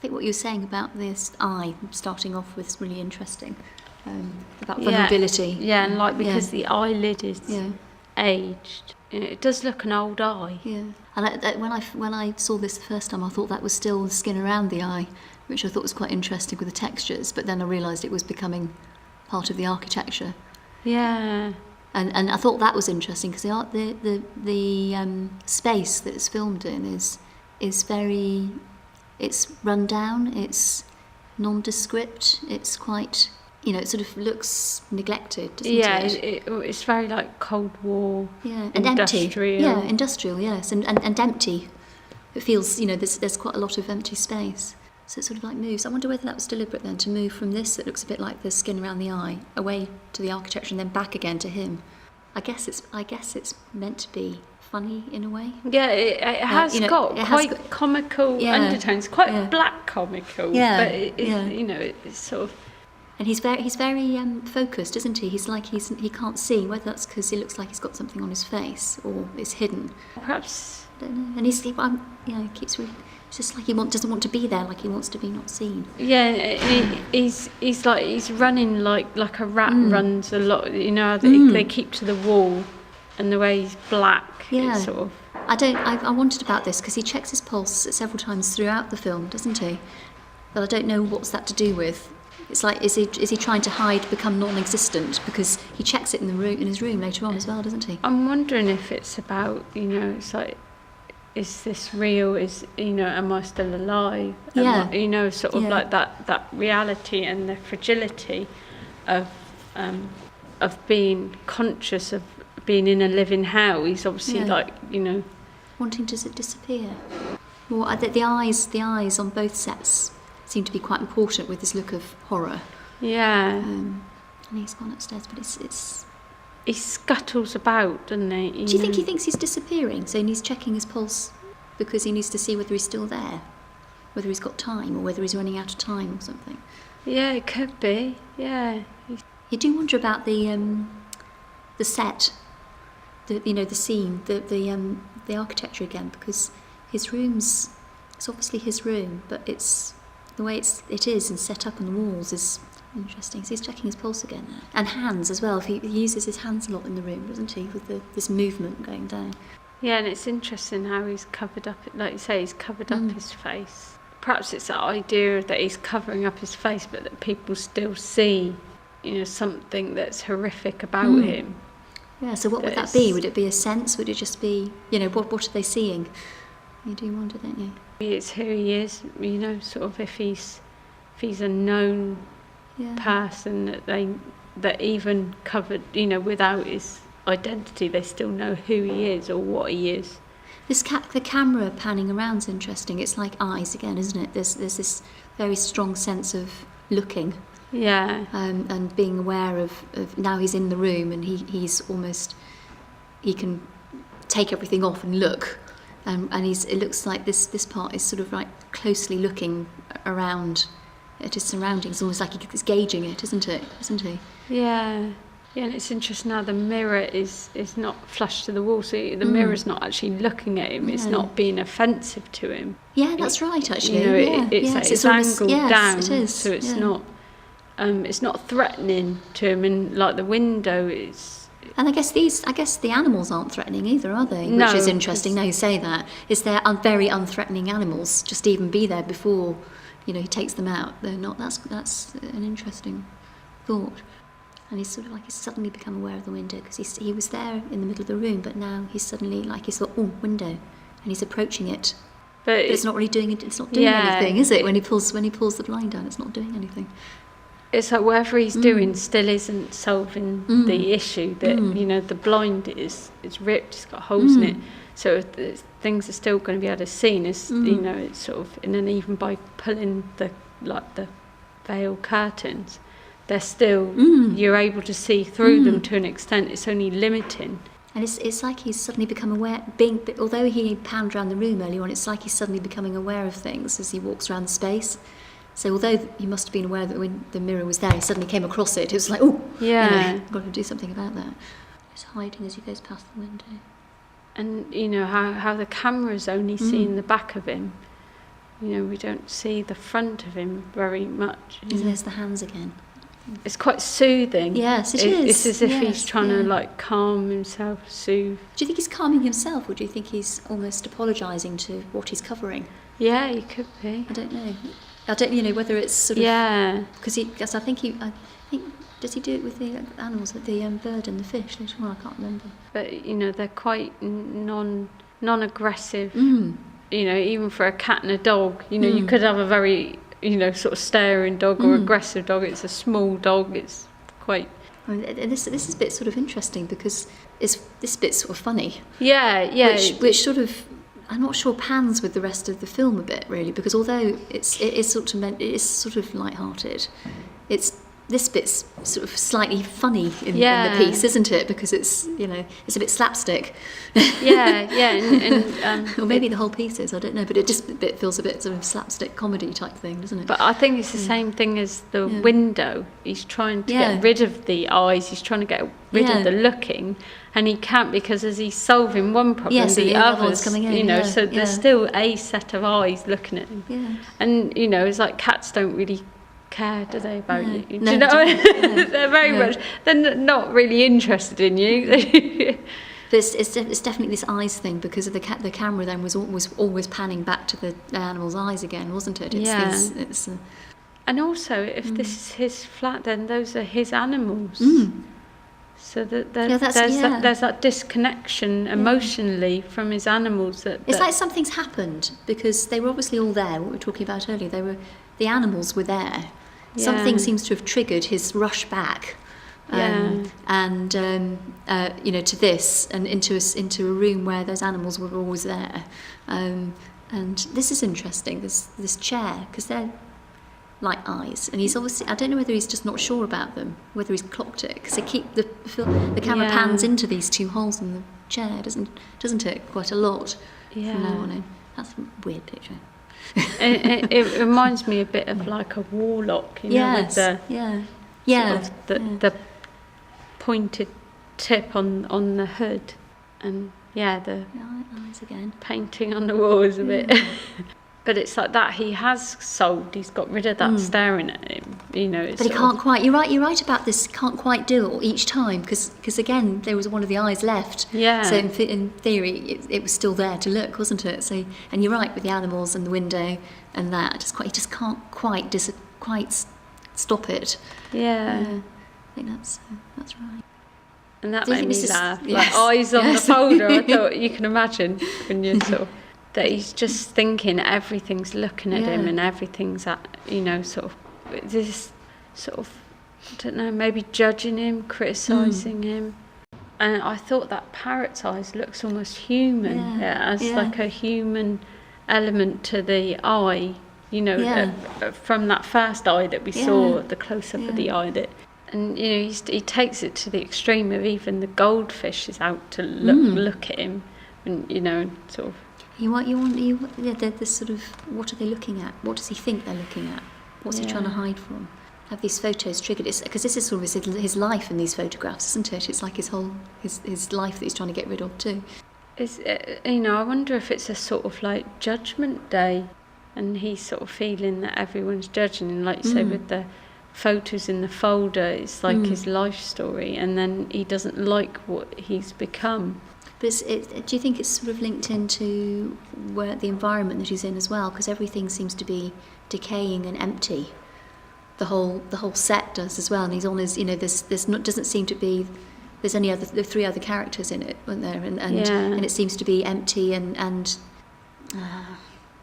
I think what you were saying about this eye starting off with is really interesting, about vulnerability. Yeah, and like because the eyelid is aged, it does look an old eye. Yeah, and when I saw this the first time, I thought that was still the skin around the eye, which I thought was quite interesting with the textures. But then I realised it was becoming part of the architecture. Yeah. And I thought that was interesting because the space that it's filmed in is very, it's run down, it's nondescript, it's quite, it sort of looks neglected, doesn't it? Yeah, it's very like Cold War, and industrial. Empty. Yeah, industrial, yes, and empty. It feels, there's quite a lot of empty space. So it sort of like moves. I wonder whether that was deliberate then, to move from this that looks a bit like the skin around the eye, away to the architecture and then back again to him. I guess it's meant to be funny in a way. Yeah, it has got quite comical undertones, quite black comical. Yeah, but it's sort of. And he's very focused, isn't he? He's like he can't see, whether that's because he looks like he's got something on his face or it's hidden. Perhaps. I don't know. And he keeps. It's just like he doesn't want to be there, like he wants to be not seen. Yeah, he's running like a rat runs a lot. They keep to the wall, and the way he's black. Yeah. It's sort of. I wondered about this because he checks his pulse several times throughout the film, doesn't he? But I don't know what's that to do with. It's like is he trying to hide, become non-existent, because he checks it in his room later on as well, doesn't he? I'm wondering if it's about it's like. Is this real? Am I still alive? Sort of like that reality and the fragility of being conscious of being in a living hell. He's obviously wanting to disappear. Well, the eyes on both sets seem to be quite important with this look of horror. Yeah. And he's gone upstairs, but it's. He scuttles about, doesn't he? Do you think he thinks he's disappearing? So he's checking his pulse because he needs to see whether he's still there, whether he's got time or whether he's running out of time or something. Yeah, it could be. Yeah. You do wonder about the set, the scene, the architecture again, because his room's. It's obviously his room, but it's the way it is and set up on the walls is. Interesting. So he's checking his pulse again there. And hands as well. He uses his hands a lot in the room, doesn't he, with this movement going down. Yeah, and it's interesting how he's covered up, like you say, he's covered up his face. Perhaps it's the idea that he's covering up his face, but that people still see, something that's horrific about him. Yeah, so what would that be? Would it be a sense? Would it just be, what are they seeing? You do wonder, don't you? It's who he is, sort of if he's a known... person that even covered, without his identity, they still know who he is or what he is. The camera panning around's interesting. It's like eyes again, isn't it? There's this very strong sense of looking. Yeah. And being aware of now he's in the room and he can take everything off and look. And it looks like this part is sort of like closely looking around at his surroundings, almost like he's gauging it, isn't he? Yeah. Yeah, and it's interesting how the mirror is not flush to the wall, so the mirror's not actually looking at him, it's not being offensive to him. Yeah, that's right, actually. It's angled down, it is. So it's not threatening to him, and like the window is... And I guess the animals aren't threatening either, are they? No, which is interesting, now you say that. They're very unthreatening animals, just to even be there before... he takes them out. They're not. That's an interesting thought. And he's sort of like he's suddenly become aware of the window because he was there in the middle of the room, but now he's suddenly like he's thought, oh, window, and he's approaching it. But it's not really doing it. It's not doing anything, is it? When he pulls the blind down, it's not doing anything. It's like whatever he's doing still isn't solving the issue. That the blind is ripped. It's got holes in it. So things are still going to be able to seen as it's sort of, and then even by pulling the veil curtains, they're still you're able to see through them to an extent. It's only limiting. And it's like he's suddenly become aware. Although he pounded around the room earlier on, it's like he's suddenly becoming aware of things as he walks around the space. So although he must have been aware that when the mirror was there, he suddenly came across it. It was like, oh, I've got to do something about that. He's hiding as he goes past the window. And how the camera's only seeing the back of him, we don't see the front of him very much. There's the hands again. It's quite soothing. Yes, it is. It's as if he's trying to like calm himself, soothe. Do you think he's calming himself, or do you think he's almost apologising to what he's covering? Yeah, he could be. I don't know. Whether it's sort of... Yeah. Because I think, does he do it with the animals, like the bird and the fish later on? I can't remember. But, they're quite non-aggressive. Mm. Even for a cat and a dog, you could have a very, sort of staring dog or aggressive dog. It's a small dog. It's quite... This is a bit sort of interesting because this bit's sort of funny. Yeah. Which sort of... I'm not sure pans with the rest of the film a bit, really, because although it is sort of light-hearted, this bit's sort of slightly funny in the piece, isn't it? Because it's it's a bit slapstick. And or maybe the whole piece is, I don't know, but it feels a bit sort of slapstick comedy type thing, doesn't it? But I think it's the same thing as the window. He's trying to get rid of the eyes. He's trying to get rid of the looking, and he can't, because as he's solving one problem, so the other's coming in. So there's still a set of eyes looking at him. Yeah. And it's like cats don't really care, do they, about you? Do No, you know? They're very much. They're not really interested in you. But it's definitely this eyes thing, because of the camera then was always panning back to the animal's eyes again, wasn't it? And also, if this is his flat, then those are his animals. So that there's that disconnection emotionally from his animals. It's like something's happened, because they were obviously all there. What we were talking about earlier, the animals were there. Yeah. Something seems to have triggered his rush back, to this and into a room where those animals were always there. And this is interesting. This chair, because they're like eyes, and he's obviously, I don't know whether he's just not sure about them, whether he's clocked it, because they keep the camera pans into these two holes in the chair, doesn't it, quite a lot from now on in. That's a weird picture. it reminds me a bit of like a warlock, with the the pointed tip on the hood, and the eyes again. Painting on the walls a bit. But it's like that he has solved. He's got rid of that staring at him. But he can't quite. You're right about this. Can't quite do it each time, because again there was one of the eyes left. Yeah. So in theory it was still there to look, wasn't it? So, and you're right with the animals and the window and that. He just can't quite stop it. Yeah. I think that's right. And that made me laugh. Like eyes on the folder. I thought, you can imagine when you're sort of. That he's just thinking everything's looking at him, and everything's I don't know, maybe judging him, criticising him. And I thought that parrot's eyes looks almost human. Like a human element to the eye, from that first eye that we saw, the close-up of the eye. And he takes it to the extreme of even the goldfish is out to look at him, and sort of. This sort of, what are they looking at? What does he think they're looking at? What's he trying to hide from? Have these photos triggered? Because this is sort of his life in these photographs, isn't it? It's like his whole his life that he's trying to get rid of too. I wonder if it's a sort of like judgment day, and he's sort of feeling that everyone's judging him, like you say with the photos in the folder. It's like his life story, and then he doesn't like what he's become. But do you think it's sort of linked into the environment that he's in as well? Because everything seems to be decaying and empty. The whole set does as well, and he's on his. Doesn't seem to be. There's only the three other characters in it, weren't there? And it seems to be empty and I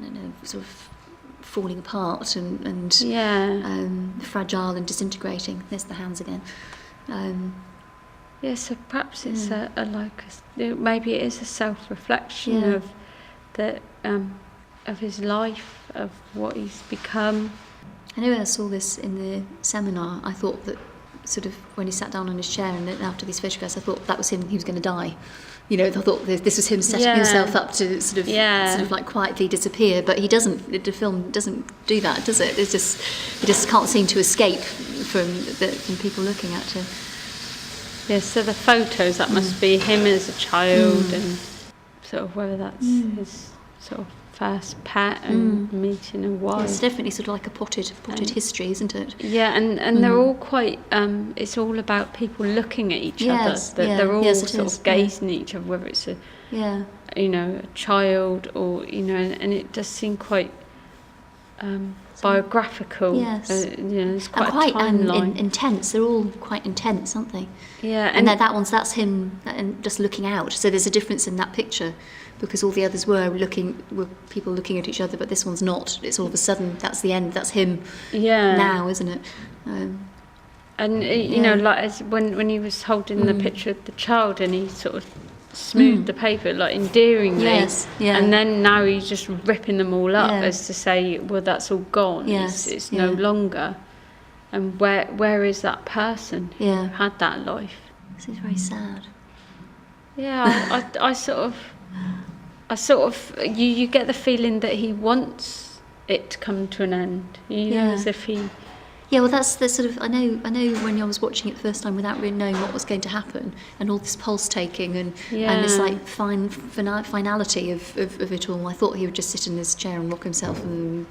don't know, sort of falling apart and fragile and disintegrating. There's the hands again. So perhaps it's maybe it is a self-reflection of his life, of what he's become. I know when I saw this in the seminar, I thought that sort of when he sat down on his chair and after these photographs, I thought that was him. He was going to die. I thought this was him setting himself up to sort of like quietly disappear. But he doesn't. The film doesn't do that, does it? It's just he just can't seem to escape from people looking at him. Yes, so the photos, that must be him as a child, and sort of whether that's his sort of first pet and meeting a wife. It's definitely sort of like a potted history, isn't it? Yeah, and they're all quite. It's all about people looking at each other. They're all sort of gazing at each other, whether it's a a child or and it does seem quite biographical. Yes, it's quite and a timeline. Intense. They're all quite intense, aren't they? Yeah, and that's him and just looking out. So there's a difference in that picture, because all the others were people looking at each other, but this one's not. It's all of a sudden that's the end. That's him. Now, isn't it? And like as when he was holding the picture of the child, and he sort of smoothed the paper like endearingly, and then now he's just ripping them all up as to say, well, that's all gone. It's no longer. And where is that person who had that life? This is very sad. Yeah, I sort of you get the feeling that he wants it to come to an end. As if he. Yeah, well, that's the sort of I know when I was watching it the first time without really knowing what was going to happen, and all this pulse taking and this like finality of it all. I thought he would just sit in his chair and rock himself and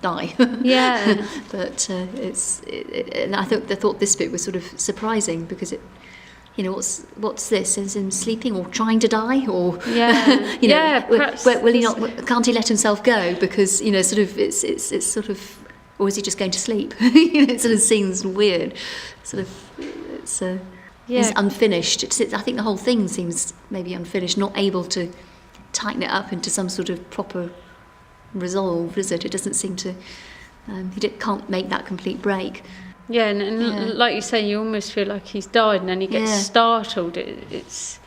die. Yeah. But and I thought this bit was sort of surprising, because it. What's this? Is him sleeping or trying to die, or will he not? Can't he let himself go? Because sort of it's sort of, or is he just going to sleep? It sort of seems weird. Sort of, it's unfinished. I think the whole thing seems maybe unfinished, not able to tighten it up into some sort of proper resolve, is it? It doesn't seem to. He can't make that complete break. Yeah, and like you say, you almost feel like he's died, and then he gets startled. It's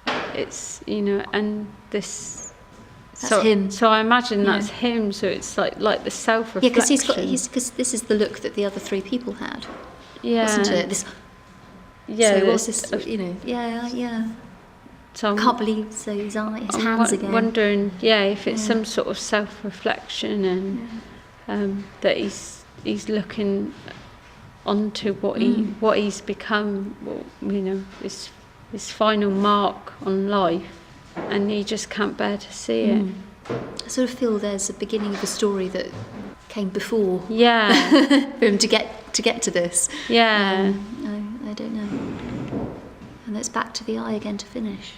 and this. That's him. So I imagine that's him. So it's like the self-reflection. Yeah, because this is the look that the other three people had. Yeah. Wasn't it? This. Yeah. So what's this? Yeah. So I can't believe his hands again. Wondering, if it's some sort of self-reflection, and that he's looking onto what he's become, his final mark on life, and he just can't bear to see it. I sort of feel there's a beginning of a story that came before. Yeah. For him to get to this. Yeah. I don't know. And it's back to the eye again to finish.